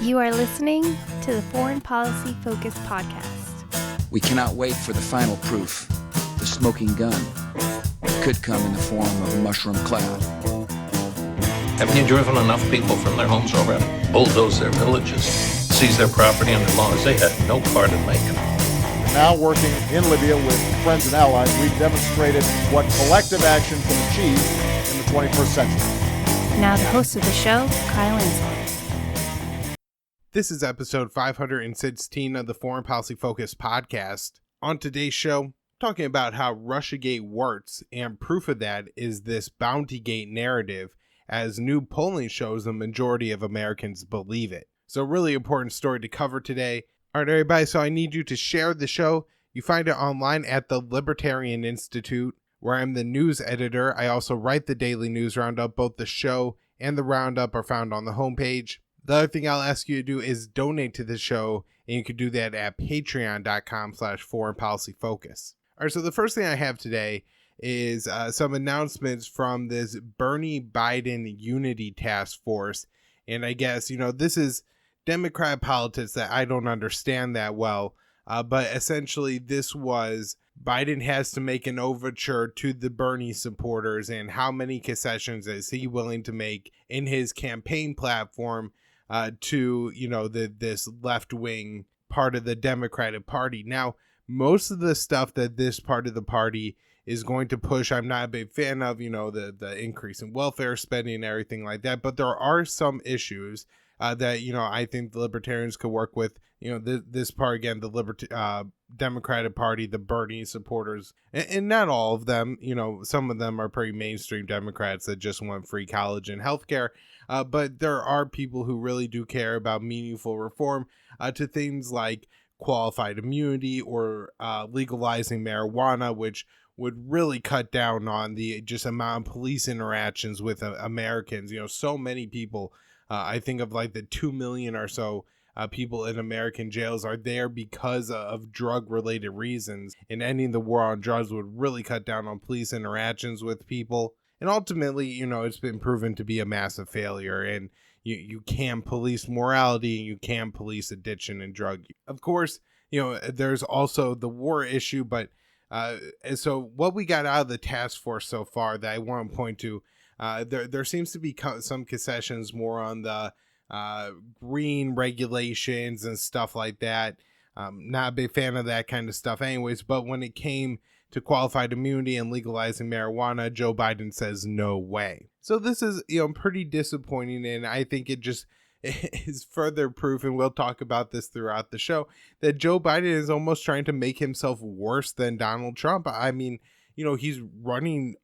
You are listening to the Foreign Policy Focus podcast. We cannot wait for the final proof. The smoking gun could come in the form of a mushroom cloud. Haven't you driven enough people from their homes already? Bulldoze their villages, seize their property under laws they had no part in making. Now working in Libya with friends and allies, we've demonstrated what collective action can achieve in the 21st century. Now the host of the show, Kyle Inslee. This is episode 516 of the Foreign Policy Focus podcast. On today's show, talking about how Russiagate works, and proof of that is this Bountygate narrative, as new polling shows the majority of Americans believe it. So really important story to cover today. All right, everybody, so I need you to share the show. You find it online at the Libertarian Institute, where I'm the news editor. I also write the daily news roundup. Both the show and the roundup are found on the homepage. The other thing I'll ask you to do is donate to the show, and you can do that at patreon.com/foreignpolicyfocus. All right, so the first thing I have today is some announcements from this Bernie Biden Unity Task Force. And I guess, this is Democrat politics that I don't understand that well. But essentially, this was Biden has to make an overture to the Bernie supporters, and how many concessions is he willing to make in his campaign platform to, this left-wing part of the Democratic Party. Now, most of the stuff that this part of the party is going to push, I'm not a big fan of, the increase in welfare spending and everything like that. But there are some issues that, I think the Libertarians could work with. This part, again, the Democratic Party, the Bernie supporters, and not all of them. Some of them are pretty mainstream Democrats that just want free college and healthcare. But there are people who really do care about meaningful reform to things like qualified immunity or legalizing marijuana, which would really cut down on the just amount of police interactions with Americans. So many people, I think of like the 2 million or so people in American jails are there because of drug-related reasons, and ending the war on drugs would really cut down on police interactions with people. And ultimately, it's been proven to be a massive failure, and you can police morality, and you can police addiction and drug. Of course, there's also the war issue, but so what we got out of the task force so far that I want to point to, there seems to be some concessions more on the green regulations and stuff like that. Not a big fan of that kind of stuff anyways, but when it came to qualified immunity and legalizing marijuana, Joe Biden says no way. So this is, pretty disappointing, and I think it just is further proof, and we'll talk about this throughout the show, that Joe Biden is almost trying to make himself worse than Donald Trump. I mean, he's running,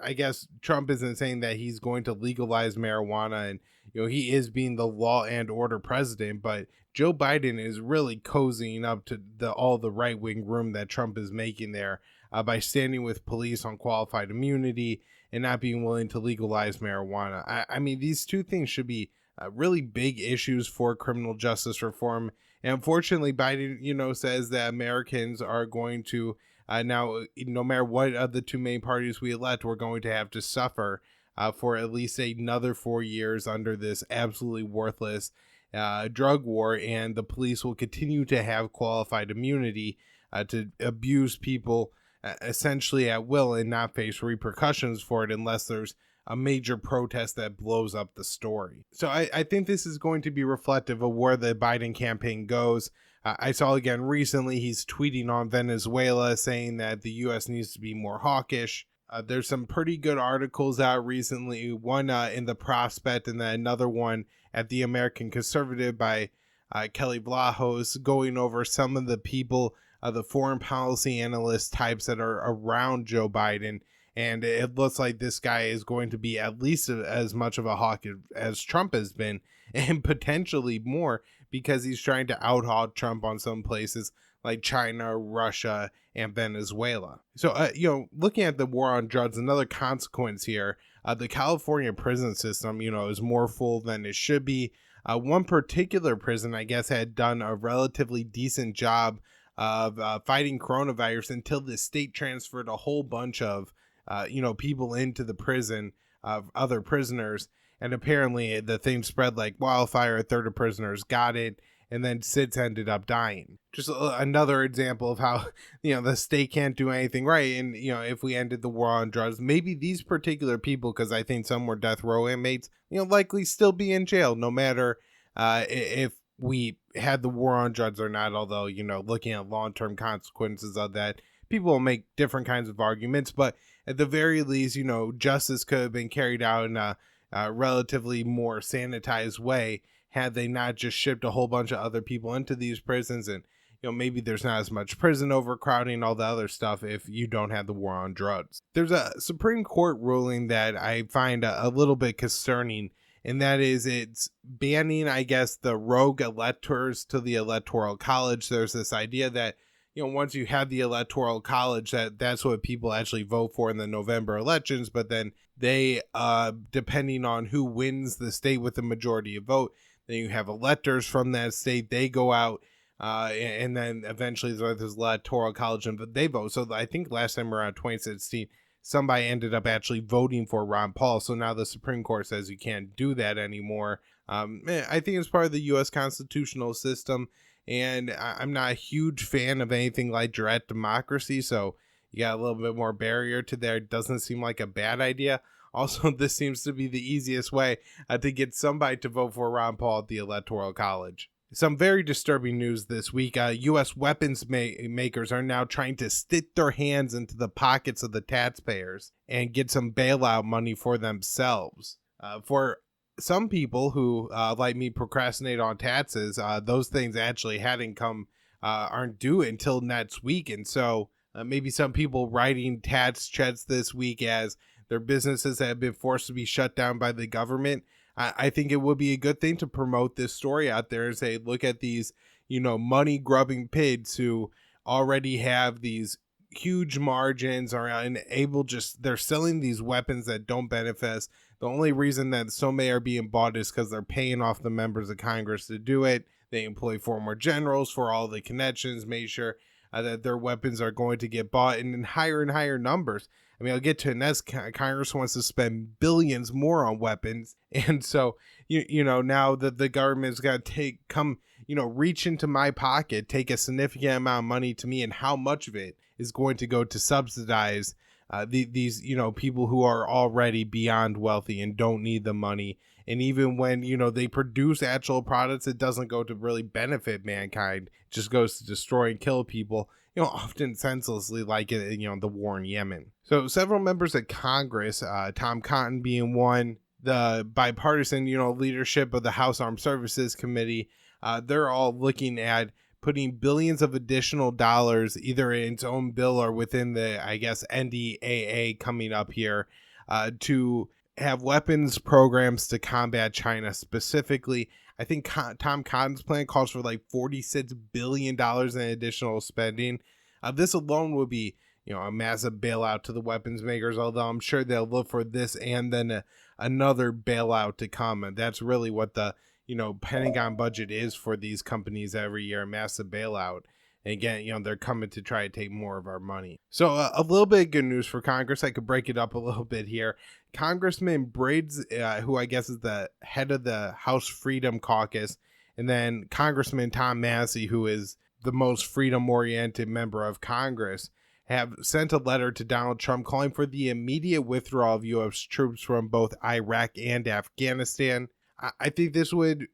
I guess Trump isn't saying that he's going to legalize marijuana, and, he is being the law and order president, but Joe Biden is really cozying up to all the right-wing room that Trump is making there by standing with police on qualified immunity and not being willing to legalize marijuana. I mean, these two things should be really big issues for criminal justice reform. And unfortunately, Biden, says that Americans are going to now, no matter what of the two main parties we elect, we're going to have to suffer for at least another 4 years under this absolutely worthless drug war. And the police will continue to have qualified immunity to abuse people essentially at will and not face repercussions for it unless there's a major protest that blows up the story. So I think this is going to be reflective of where the Biden campaign goes. I saw again recently he's tweeting on Venezuela saying that the U.S. needs to be more hawkish. There's some pretty good articles out recently, one in the Prospect and then another one at the American Conservative by Kelly Vlahos, going over some of the people, the foreign policy analyst types that are around Joe Biden. And it looks like this guy is going to be at least as much of a hawk as Trump has been, and potentially more, because he's trying to out-hawk Trump on some places like China, Russia, and Venezuela. So, looking at the war on drugs, another consequence here, the California prison system, is more full than it should be. One particular prison, I guess, had done a relatively decent job of fighting coronavirus until the state transferred a whole bunch of people into the prison, of other prisoners, And apparently the thing spread like wildfire. A third of prisoners got it, and then 6 ended up dying. Just another example of how, the state can't do anything right. And, if we ended the war on drugs, maybe these particular people, because I think some were death row inmates, likely still be in jail, no matter if we had the war on drugs or not. Although, looking at long-term consequences of that, people will make different kinds of arguments. But at the very least, justice could have been carried out in a relatively more sanitized way had they not just shipped a whole bunch of other people into these prisons. And maybe there's not as much prison overcrowding, all the other stuff, if you don't have the war on drugs. There's a Supreme Court ruling that I find a little bit concerning, and that is it's banning, I guess, the rogue electors to the Electoral College. There's this idea that once you have the Electoral College, that's what people actually vote for in the November elections. But then they, depending on who wins the state with the majority of vote, then you have electors from that state. They go out, and then eventually there's Electoral College and they vote. So I think last time around 2016, somebody ended up actually voting for Ron Paul. So now the Supreme Court says you can't do that anymore. I think it's part of the U.S. constitutional system. And I'm not a huge fan of anything like direct democracy, so you got a little bit more barrier to there. It doesn't seem like a bad idea. Also, this seems to be the easiest way to get somebody to vote for Ron Paul at the Electoral College. Some very disturbing news this week. U.S. weapons makers are now trying to stick their hands into the pockets of the taxpayers and get some bailout money for themselves. For some people who, like me, procrastinate on taxes, those things actually aren't due until next week. And so maybe some people writing tax checks this week as their businesses have been forced to be shut down by the government. I think it would be a good thing to promote this story out there and say, look at these, money grubbing pigs who already have these huge margins, are unable, they're selling these weapons that don't benefit us. The only reason that so many are being bought is because they're paying off the members of Congress to do it. They employ former generals for all the connections, make sure that their weapons are going to get bought in higher and higher numbers. I mean, I'll get to it next. Congress wants to spend billions more on weapons. And so, now that the government's got to reach into my pocket, take a significant amount of money to me, and how much of it is going to go to subsidize these people who are already beyond wealthy and don't need the money. And even when they produce actual products, it doesn't go to really benefit mankind. It just goes to destroy and kill people, often senselessly, like the war in Yemen. So several members of Congress, Tom Cotton being one, the bipartisan leadership of the House Armed Services Committee, they're all looking at putting billions of additional dollars either in its own bill or within the, I guess, NDAA coming up here to have weapons programs to combat China specifically. I think Tom Cotton's plan calls for like $46 billion in additional spending. This alone would be, a massive bailout to the weapons makers, although I'm sure they'll look for this and then another bailout to come. And that's really what the Pentagon budget is for these companies every year, a massive bailout. And again, they're coming to try to take more of our money. So a little bit of good news for Congress. I could break it up a little bit here. Congressman Briggs, who I guess is the head of the House Freedom Caucus, and then Congressman Tom Massie, who is the most freedom-oriented member of Congress, have sent a letter to Donald Trump calling for the immediate withdrawal of U.S. troops from both Iraq and Afghanistan. I think this would,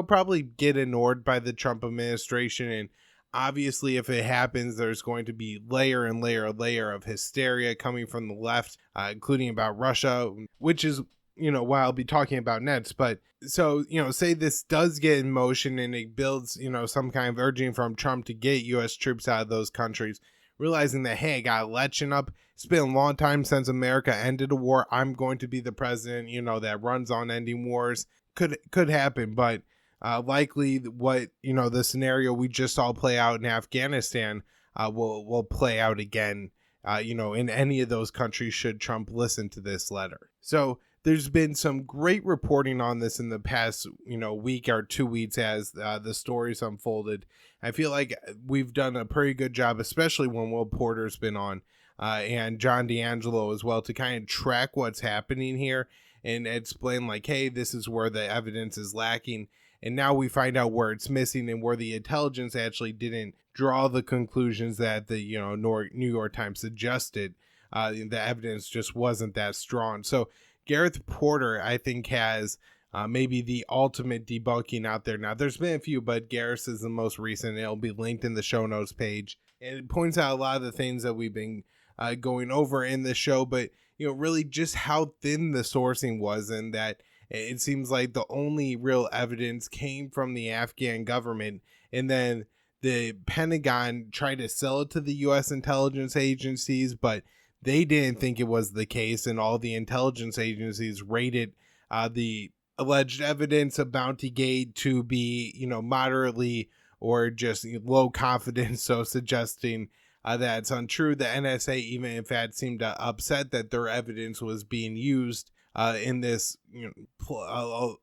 probably get ignored by the Trump administration. And obviously, if it happens, there's going to be layer of hysteria coming from the left, including about Russia, which is, what I'll be talking about next. But so, say this does get in motion and it builds, some kind of urging from Trump to get U.S. troops out of those countries, realizing that, hey, I got an election up. It's been a long time since America ended a war. I'm going to be the president, that runs on ending wars. Could happen, but likely what the scenario we just saw play out in Afghanistan will play out again in any of those countries should Trump listen to this letter. So there's been some great reporting on this in the past week or 2 weeks as the stories unfolded. I feel like we've done a pretty good job, especially when Will Porter's been on and John D'Angelo as well, to kind of track what's happening here and explain like, hey, this is where the evidence is lacking. And now we find out where it's missing and where the intelligence actually didn't draw the conclusions that the New York Times suggested. The evidence just wasn't that strong. So Gareth Porter, I think, has maybe the ultimate debunking out there. Now, there's been a few, but Gareth is the most recent. It'll be linked in the show notes page. And it points out a lot of the things that we've been going over in the show, but really just how thin the sourcing was, and that it seems like the only real evidence came from the Afghan government, and then the Pentagon tried to sell it to the U.S. intelligence agencies, but they didn't think it was the case, and all the intelligence agencies rated the alleged evidence of Bountygate to be, moderately or just low confidence, so suggesting that it's untrue. The NSA even, in fact, seemed upset that their evidence was being used in this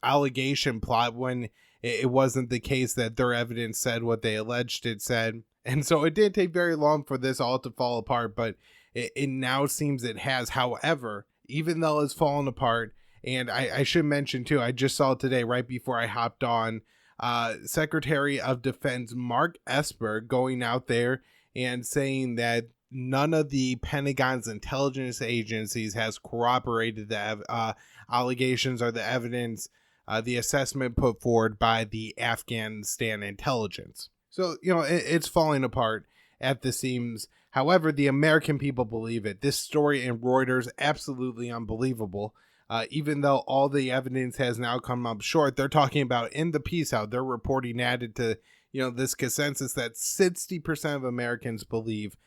allegation plot, when it wasn't the case, that their evidence said what they alleged it said. And so it didn't take very long for this all to fall apart, but it now seems it has. However, even though it's fallen apart, and I should mention too, I just saw today right before I hopped on, Secretary of Defense Mark Esper going out there and saying that none of the Pentagon's intelligence agencies has corroborated the allegations or the evidence, the assessment put forward by the Afghanistan intelligence. So, it's falling apart at the seams. However, the American people believe it. This story in Reuters, absolutely unbelievable. Even though all the evidence has now come up short, they're talking about in the piece how they're reporting added to, this consensus that 60% of Americans believe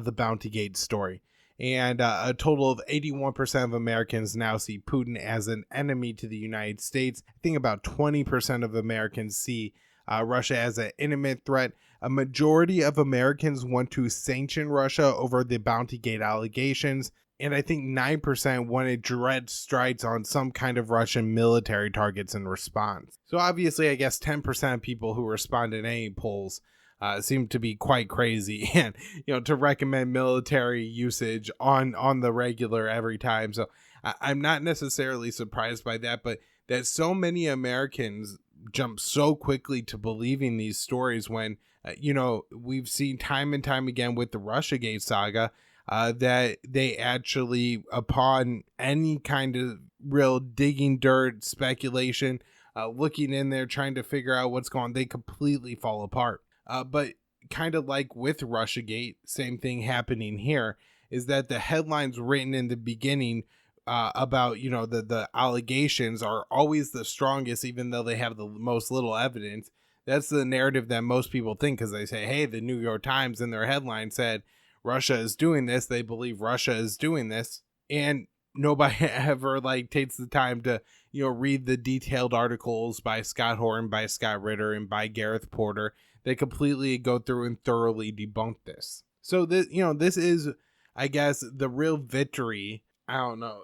the Bountygate story. And a total of 81% of Americans now see Putin as an enemy to the United States. I think about 20% of Americans see Russia as an imminent threat. A majority of Americans want to sanction Russia over the Bountygate allegations. And I think 9% wanted direct strikes on some kind of Russian military targets in response. So obviously, I guess 10% of people who respond in any polls seem to be quite crazy, and to recommend military usage on the regular every time. So I'm not necessarily surprised by that, but that so many Americans jump so quickly to believing these stories when we've seen time and time again with the Russiagate saga. That they actually, upon any kind of real digging dirt, speculation, looking in there, trying to figure out what's going on, they completely fall apart. But kind of like with Russiagate, same thing happening here, is that the headlines written in the beginning about, the allegations are always the strongest, even though they have the most little evidence. That's the narrative that most people think, because they say, hey, the New York Times in their headline said, Russia is doing this. They believe Russia is doing this, and nobody ever takes the time to read the detailed articles by Scott Horton, by Scott Ritter, and by Gareth Porter. They completely go through and thoroughly debunk this. So this this is, I guess, the real victory. I don't know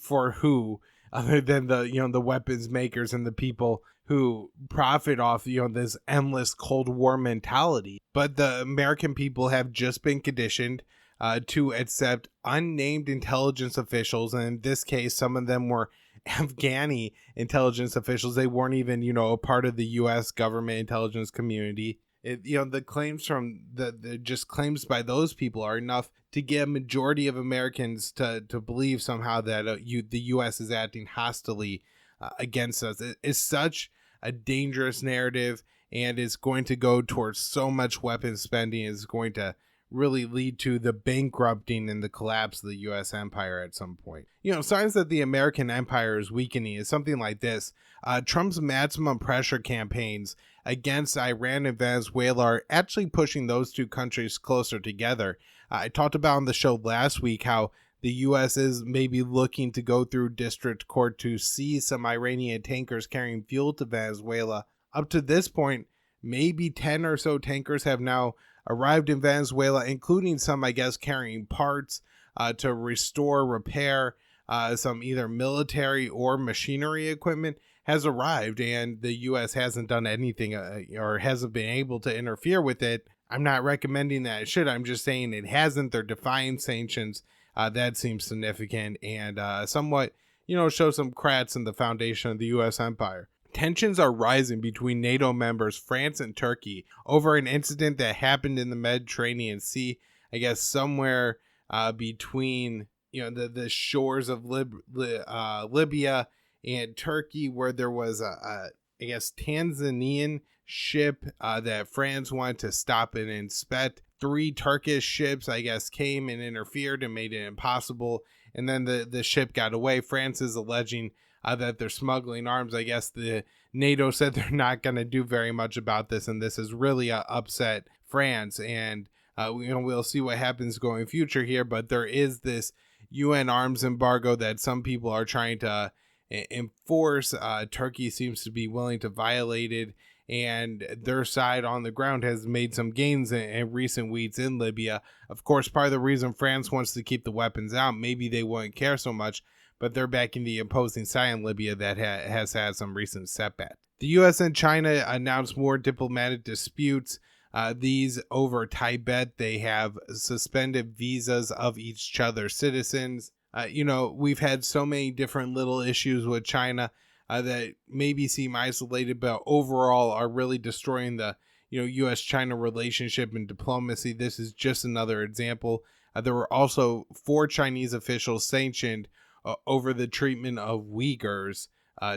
for who, other than the weapons makers and the people who profit off this endless Cold War mentality. But the American people have just been conditioned to accept unnamed intelligence officials, and in this case, some of them were Afghani intelligence officials. They weren't even a part of the U.S. government intelligence community. The claims from the just claims by those people are enough to get a majority of Americans to believe somehow that the U.S. is acting hostilely against us. It's such a dangerous narrative, and it's going to go towards so much weapons spending. It's going to really lead to the bankrupting and the collapse of the U.S. empire at some point. Signs that the American empire is weakening is something like this. Trump's maximum pressure campaigns against Iran and Venezuela are actually pushing those two countries closer together. I talked about on the show last week how the U.S. is maybe looking to go through district court to seize some Iranian tankers carrying fuel to Venezuela. Up to this point, maybe 10 or so tankers have now arrived in Venezuela, including some, I guess, carrying parts to restore, repair some either military or machinery equipment has arrived, and the U.S. hasn't done anything or hasn't been able to interfere with it. I'm not recommending that it should. I'm just saying it hasn't. They're defying sanctions. That seems significant and somewhat show some cracks in the foundation of the U.S. empire. Tensions are rising between NATO members France and Turkey over an incident that happened in the Mediterranean Sea, I guess somewhere between the shores of Libya and Turkey, where there was a I guess Tanzanian ship that France wanted to stop and inspect. 3 Turkish ships, I guess, came and interfered and made it impossible. And then the ship got away. France is alleging that they're smuggling arms. I guess the NATO said they're not going to do very much about this, and this has really upset France. And we'll see what happens going future here. But there is this UN arms embargo that some people are trying to enforce. Turkey seems to be willing to violate it, and their side on the ground has made some gains in recent weeks in Libya. Of course, part of the reason France wants to keep the weapons out, maybe they wouldn't care so much, but they're backing the opposing side in Libya that has had some recent setback. The U.S. and China announced more diplomatic disputes. These over Tibet. They have suspended visas of each other's citizens. We've had so many different little issues with China that maybe seem isolated, but overall are really destroying the U.S.-China relationship and diplomacy. This is just another example. There were also 4 Chinese officials sanctioned over the treatment of Uyghurs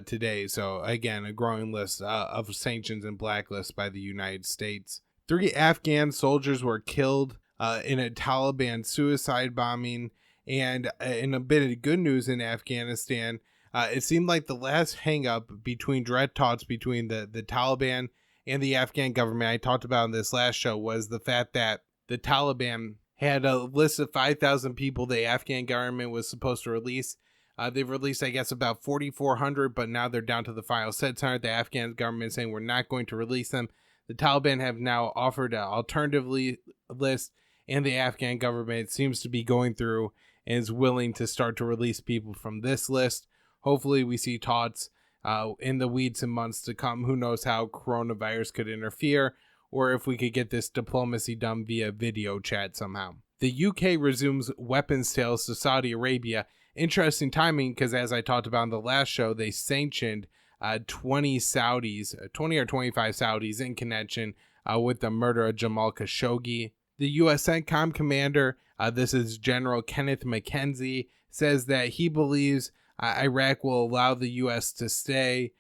today. So again, a growing list of sanctions and blacklists by the United States. 3 Afghan soldiers were killed in a Taliban suicide bombing. And in a bit of good news in Afghanistan, it seemed like the last hang-up between direct talks between the Taliban and the Afghan government I talked about in this last show was the fact that the Taliban had a list of 5,000 people the Afghan government was supposed to release. They've released, I guess, about 4,400, but now they're down to the final set time. The Afghan government saying we're not going to release them. The Taliban have now offered an alternative list, and the Afghan government seems to be going through and is willing to start to release people from this list. Hopefully we see talks in the weeks and months to come. Who knows how coronavirus could interfere, or if we could get this diplomacy done via video chat somehow. The UK resumes weapons sales to Saudi Arabia. Interesting timing, because as I talked about in the last show, they sanctioned 20 or 25 Saudis in connection with the murder of Jamal Khashoggi. The U.S. CENTCOM commander, this is General Kenneth McKenzie, says that he believes Iraq will allow the U.S. to stay.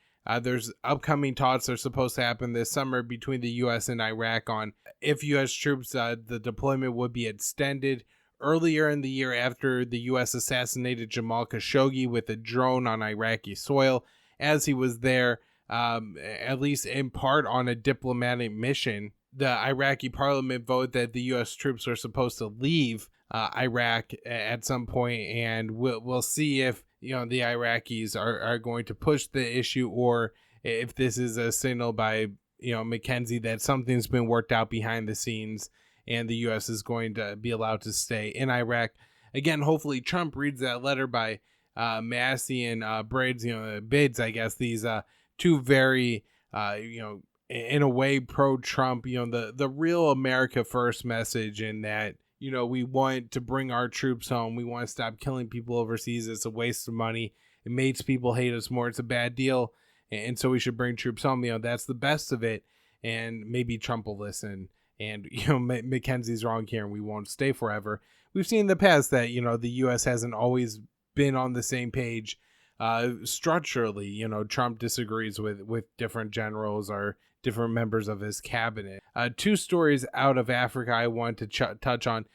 There's upcoming talks that are supposed to happen this summer between the U.S. and Iraq on if U.S. troops, the deployment would be extended. Earlier in the year, after the U.S. assassinated Jamal Khashoggi with a drone on Iraqi soil, as he was there, at least in part on a diplomatic mission, the Iraqi parliament voted that the U.S. troops are supposed to leave Iraq at some point, and we'll see if the Iraqis are going to push the issue, or if this is a signal by McKenzie that something's been worked out behind the scenes and the U.S. is going to be allowed to stay in Iraq. Again, hopefully Trump reads that letter by Massey and Bids, I guess, these 2 very in a way pro-Trump, the real America first message, in that we want to bring our troops home. We want to stop killing people overseas. It's a waste of money. It makes people hate us more. It's a bad deal. And so we should bring troops home. That's the best of it. And maybe Trump will listen. And, McKenzie's wrong here and we won't stay forever. We've seen in the past that, the U.S. hasn't always been on the same page structurally. Trump disagrees with different generals or different members of his cabinet. 2 stories out of Africa I want to touch on.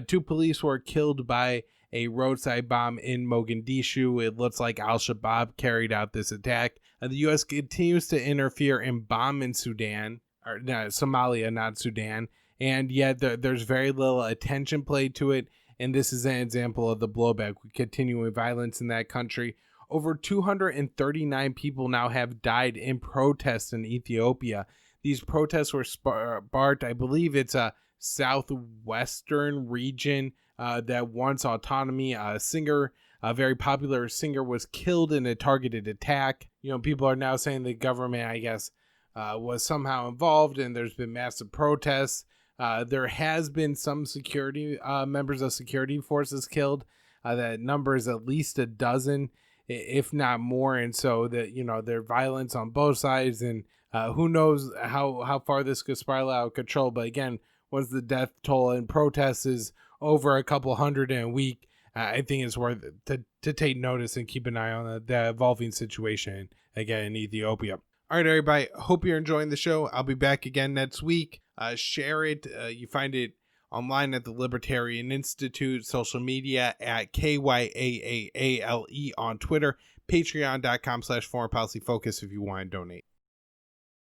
2 police were killed by a roadside bomb in Mogadishu. It looks like Al-Shabaab carried out this attack. The U.S. continues to interfere in bomb in Sudan, or no, Somalia, not Sudan, and yet there's very little attention paid to it, and this is an example of the blowback with continuing violence in that country. Over 239 people now have died in protests in Ethiopia. These protests were sparked, I believe it's a southwestern region that wants autonomy. A very popular singer, was killed in a targeted attack. People are now saying the government, I guess, was somehow involved, and there's been massive protests. There has been some security members of security forces killed. That number is at least a dozen. if not more. And so that, their violence on both sides, and who knows how far this could spiral out of control. But again, once the death toll in protests is over a couple hundred in a week, I think it's worth it to take notice and keep an eye on the evolving situation again in Ethiopia. All right, everybody. Hope you're enjoying the show. I'll be back again next week. Share it. You find it online at the Libertarian Institute, social media at KYAAALE on Twitter, patreon.com/foreignpolicyfocus if you want to donate.